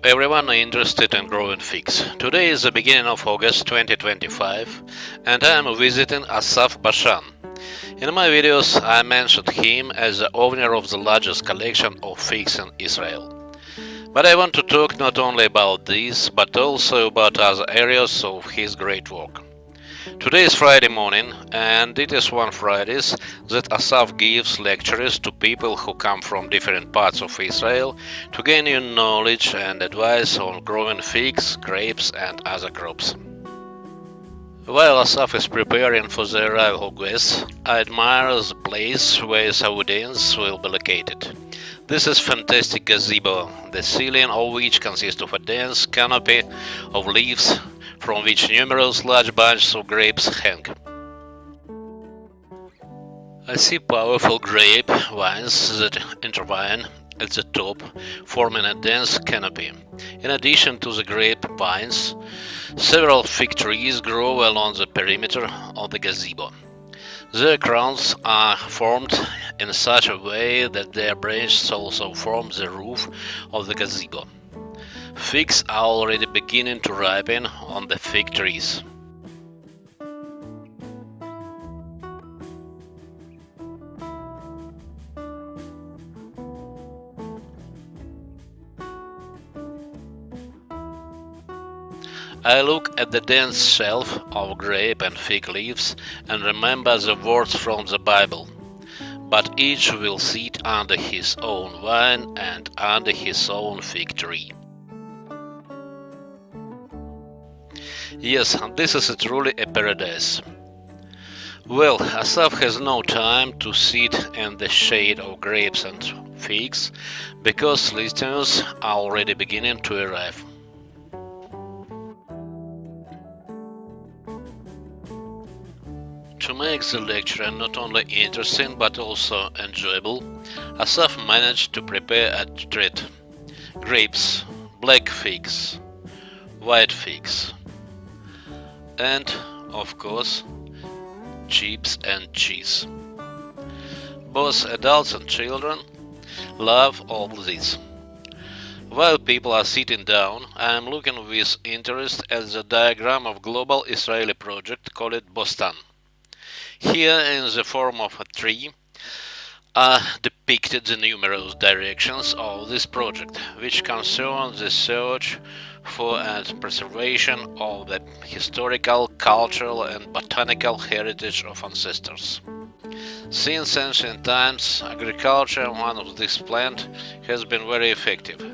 everyone interested in growing figs. Today is the beginning of August 2025 and I am visiting Asaf Bashan. In my videos I mentioned him as the owner of the largest collection of figs in Israel. But I want to talk not only about this but also about other areas of his great work. Today is Friday morning, and it is one Fridays that Asaf gives lectures to people who come from different parts of Israel to gain new knowledge and advice on growing figs, grapes, and other crops. While Asaf is preparing for the arrival of guests, I admire the place where his audience will be located. This is fantastic gazebo, the ceiling of which consists of a dense canopy of leaves from which numerous large bunches of grapes hang. I see powerful grape vines that intertwine at the top, forming a dense canopy. In addition to the grape vines, several fig trees grow along the perimeter of the gazebo. Their crowns are formed in such a way that their branches also form the roof of the gazebo. Figs are already beginning to ripen on the fig trees. I look at the dense shelf of grape and fig leaves and remember the words from the Bible. But each will sit under his own vine and under his own fig tree. Yes, this is truly a paradise. Well, Asaf has no time to sit in the shade of grapes and figs because listeners are already beginning to arrive. To make the lecture not only interesting but also enjoyable, Asaf managed to prepare a treat: grapes, black figs, white figs, and, of course, chips and cheese. Both adults and children love all this. While people are sitting down, I am looking with interest at the diagram of global Israeli project called Bostan. Here, in the form of a tree, are depicted the numerous directions of this project, which concern the search for and preservation of the historical, cultural, and botanical heritage of ancestors. Since ancient times, agriculture on one of these plants has been very effective.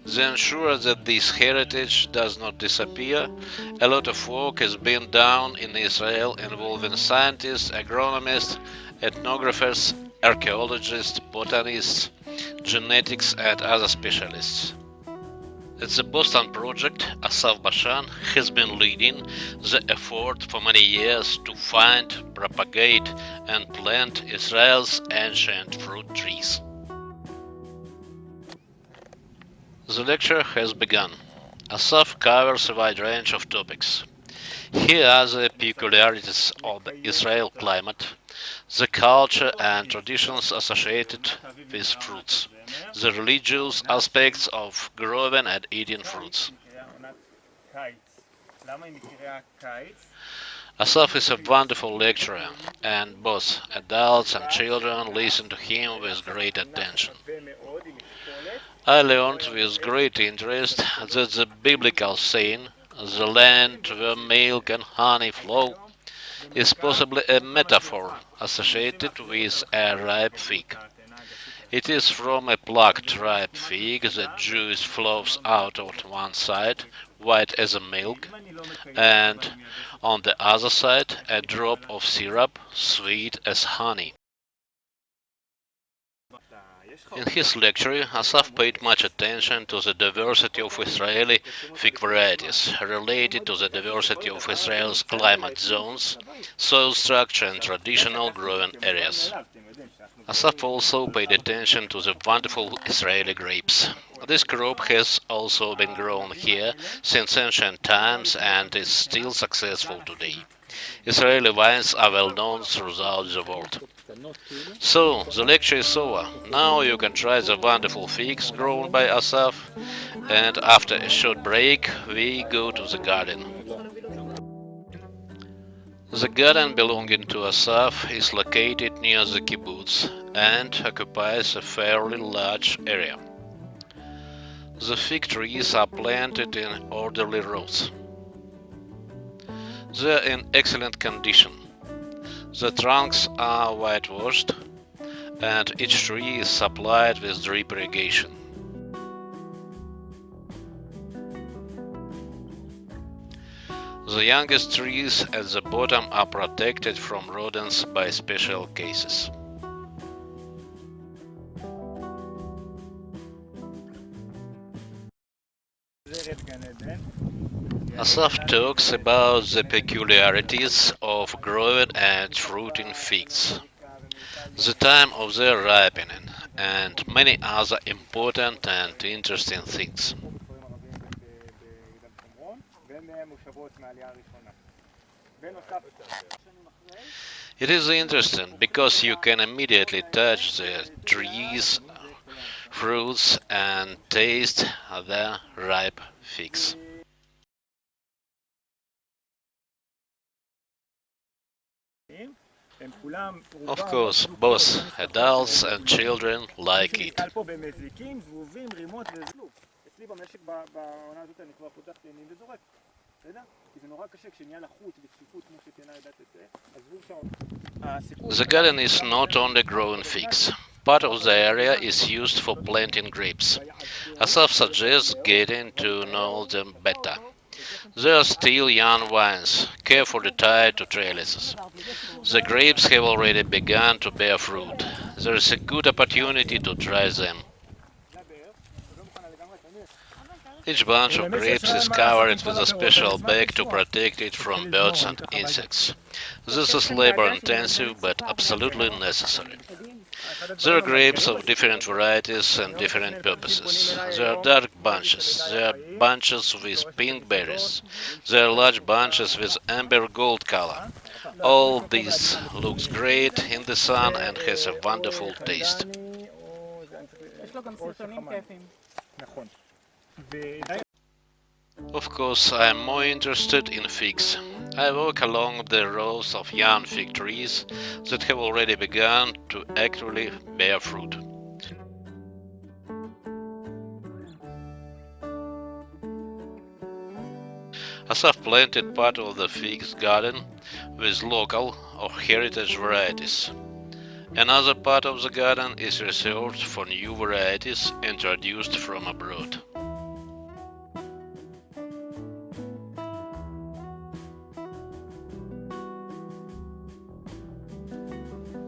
To ensure that this heritage does not disappear, a lot of work has been done in Israel involving scientists, agronomists, ethnographers, archaeologists, botanists, genetics, and other specialists. At the Boston project, Asaf Bashan has been leading the effort for many years to find, propagate, and plant Israel's ancient fruit trees. The lecture has begun. Asaf covers a wide range of topics. Here are the peculiarities of the Israel climate, the culture and traditions associated with fruits, the religious aspects of growing and eating fruits. Asaf is a wonderful lecturer, and both adults and children listen to him with great attention. I learned with great interest that the biblical saying, "the land where milk and honey flow," is possibly a metaphor associated with a ripe fig. It is from a plucked ripe fig that juice flows out on one side, white as a milk, and on the other side a drop of syrup, sweet as honey. In his lecture, Asaf paid much attention to the diversity of Israeli fig varieties, related to the diversity of Israel's climate zones, soil structure and traditional growing areas. Asaf also paid attention to the wonderful Israeli grapes. This crop has also been grown here since ancient times and is still successful today. Israeli wines are well known throughout the world. So, the lecture is over. Now you can try the wonderful figs grown by Asaf, and after a short break, we go to the garden. The garden belonging to Asaf is located near the kibbutz and occupies a fairly large area. The fig trees are planted in orderly rows. They are in excellent condition. The trunks are whitewashed, and each tree is supplied with drip irrigation. The youngest trees at the bottom are protected from rodents by special cases. Asaf talks about the peculiarities of growing and fruiting figs, the time of their ripening, and many other important and interesting things. It is interesting because you can immediately touch the trees, fruits, and taste the ripe figs. Of course, both adults and children like it. The garden is not only growing figs. Part of the area is used for planting grapes. Asaf suggests getting to know them better. They are still young vines, carefully tied to trellises. The grapes have already begun to bear fruit. There is a good opportunity to try them. Each bunch of grapes is covered with a special bag to protect it from birds and insects. This is labor intensive but absolutely necessary. There are grapes of different varieties and different purposes. There are dark bunches, there are bunches with pink berries, there are large bunches with amber gold color. All this looks great in the sun and has a wonderful taste. Of course, I am more interested in figs. I walk along the rows of young fig trees that have already begun to actually bear fruit. Asaf planted part of the figs garden with local or heritage varieties. Another part of the garden is reserved for new varieties introduced from abroad.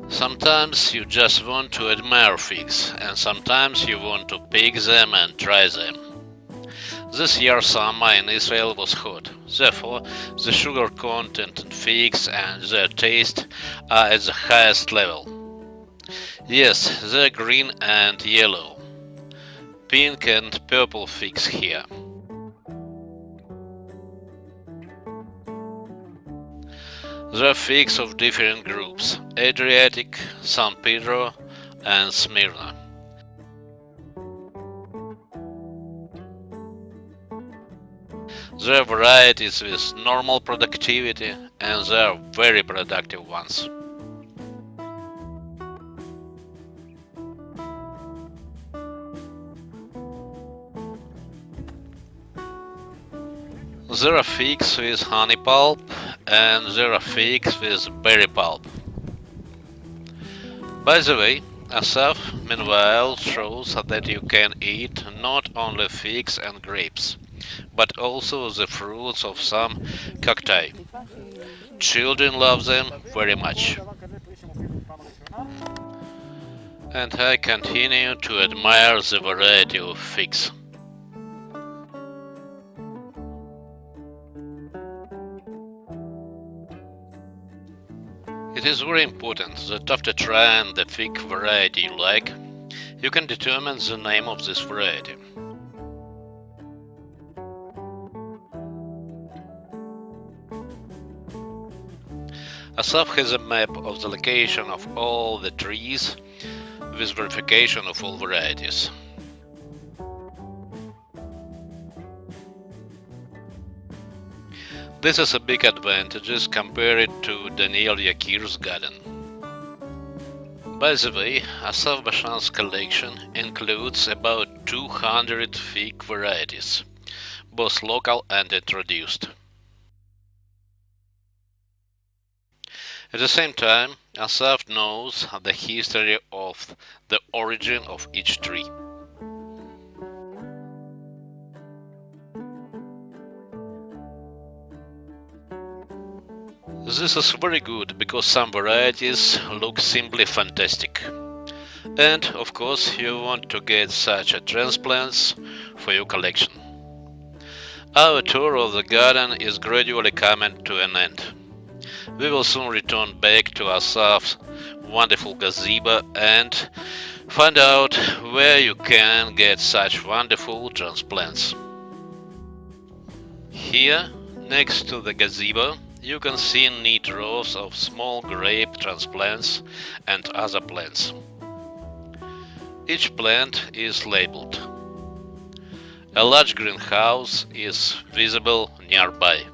Sometimes you just want to admire figs, and sometimes you want to pick them and try them. This year summer in Israel was hot, therefore the sugar content in figs and their taste are at the highest level. Yes, they're green and yellow, pink and purple figs here. There are figs of different groups: Adriatic, San Pedro, and Smyrna. There are varieties with normal productivity, and there are very productive ones. There are figs with honey pulp, and there are figs with berry pulp. By the way, Asaf meanwhile shows that you can eat not only figs and grapes, but also the fruits of some cacti. Children love them very much. And I continue to admire the variety of figs. It is very important that after trying the fig variety you like, you can determine the name of this variety. Asaf has a map of the location of all the trees with verification of all varieties. This is a big advantage compared to Daniel Yakir's garden. By the way, Asaf Bashan's collection includes about 200 fig varieties, both local and introduced. At the same time, Asaf knows the history of the origin of each tree. This is very good because some varieties look simply fantastic. And of course you want to get such a transplants for your collection. Our tour of the garden is gradually coming to an end. We will soon return back to Asaf's wonderful gazebo and find out where you can get such wonderful transplants. Here, next to the gazebo, you can see neat rows of small grape transplants and other plants. Each plant is labeled. A large greenhouse is visible nearby.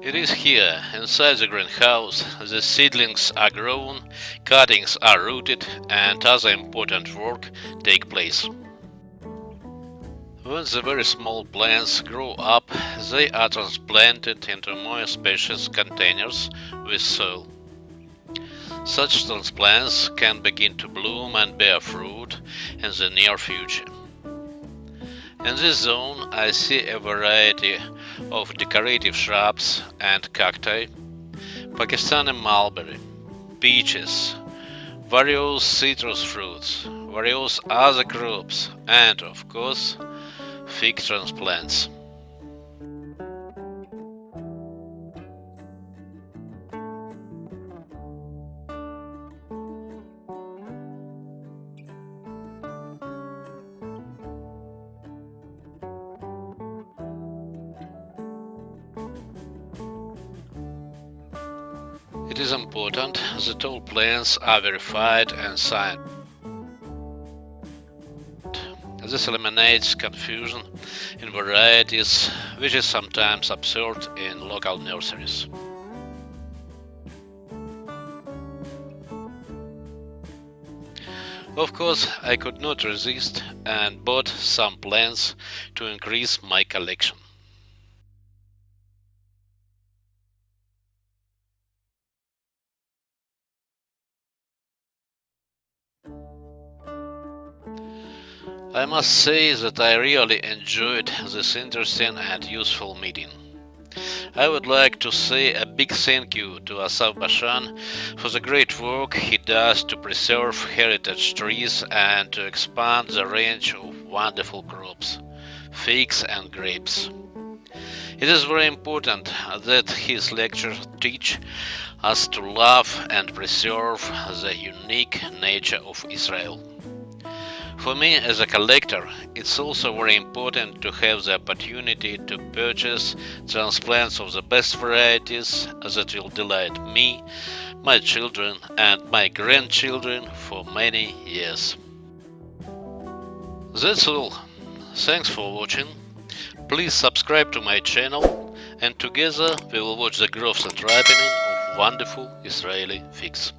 It is here, inside the greenhouse, the seedlings are grown, cuttings are rooted, and other important work take place. When the very small plants grow up, they are transplanted into more spacious containers with soil. Such transplants can begin to bloom and bear fruit in the near future. In this zone, I see a variety of decorative shrubs and cacti, Pakistani mulberry, peaches, various citrus fruits, various other crops, and of course, fig transplants. It is important that all plants are verified and signed. This eliminates confusion in varieties, which is sometimes observed in local nurseries. Of course, I could not resist and bought some plants to increase my collection. I must say that I really enjoyed this interesting and useful meeting. I would like to say a big thank you to Asaf Bashan for the great work he does to preserve heritage trees and to expand the range of wonderful crops, figs and grapes. It is very important that his lectures teach us to love and preserve the unique nature of Israel. For me as a collector, it's also very important to have the opportunity to purchase transplants of the best varieties that will delight me, my children and my grandchildren for many years. That's all. Thanks for watching. Please subscribe to my channel and together we will watch the growth and ripening of wonderful Israeli figs.